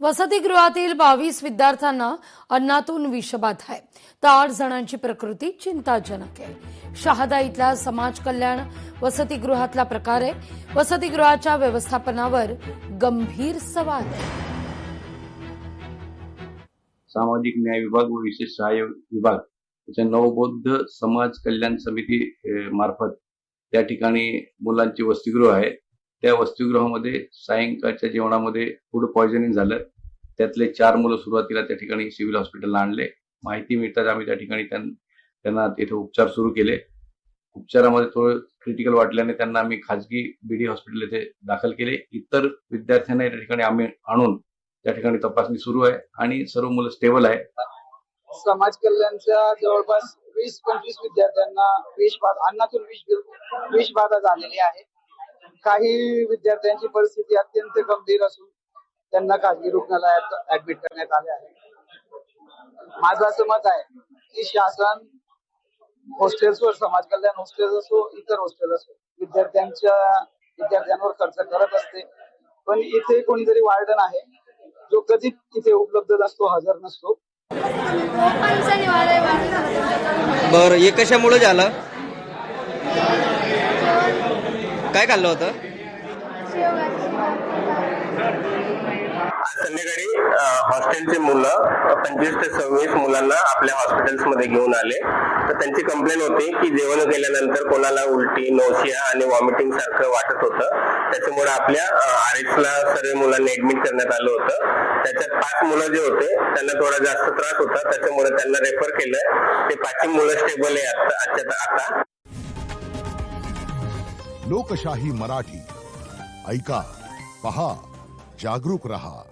वसतिगृहातील 22 विद्यार्थ्यांना अन्नातून विषबाधा आहे तर 8 जणांची प्रकृती चिंताजनक आहे। शहादा इथल्या समाज कल्याण वसतिगृहातला प्रकार आहे। वसतिगृहाच्या व्यवस्थापनावर गंभीर सवाल आहे। सामाजिक न्याय विभाग व विशेष सहाय्य विभाग याच्या नवबौद्ध समाज कल्याण समिती मार्फत त्या ठिकाणी मुलांची वसतिगृह आहे। त्या वसतिगृहामध्ये सायंकाळच्या जेवणामध्ये फूड पॉयझनिंग झालं। त्यातले 4 मुलं सुरुवातीला त्या ठिकाणी सिव्हिल हॉस्पिटलला आणले। माहिती मिळताच आम्ही त्या ठिकाणी त्यांना तिथे उपचार सुरू केले। उपचारामध्ये थोडं क्रिटिकल वाटल्याने त्यांना आम्ही खाजगी बीडी हॉस्पिटल येथे दाखल केले। इतर विद्यार्थ्यांना त्या ठिकाणी आम्ही आणून त्या ठिकाणी तपासणी सुरू आहे आणि सर्व मुलं स्टेबल आहे। समाज कल्याणच्या जवळपास 20-25 विद्यार्थ्यांना अन्नातून विषबाधा झालेली आहे। काही विद्यार्थ्यांची परिस्थिती अत्यंत गंभीर असून त्यांना खासगी रुग्णालयात ऍडमिट करण्यात आले आहे। माझं असं मत आहे की शासन हॉस्टेल्सवर, समाज कल्याण हॉस्टेल असो, इतर हॉस्टेल असो, विद्यार्थ्यांवर खर्च करत असते, पण इथे कोणीतरी वार्डन आहे जो कधी इथे उपलब्ध नसतो, हजर नसतो। बरं, हे कशामुळे झालं? काय खाल्लं होतं? संध्याकाळी हॉस्टेलचे मुलं 25 ते 26 मुलांना आपल्या हॉस्पिटल्समध्ये घेऊन आले। तर त्यांची कंप्लेंट होती की जेवण केल्यानंतर कोणाला उलटी, नौसिया आणि वॉमिटिंग सारखं वाटत होतं। त्याच्यामुळे आपल्या आरएक्सला सर्व मुलांना ऍडमिट करण्यात आलं होतं। त्याच्यात 5 मुलं जे होते त्यांना थोडा जास्त त्रास होता, त्याच्यामुळे त्यांना रेफर केलं। ते 5 मुलं स्टेबल आहे आता। लोकशाही मराठी ऐका, पहा, जागरूक रहा।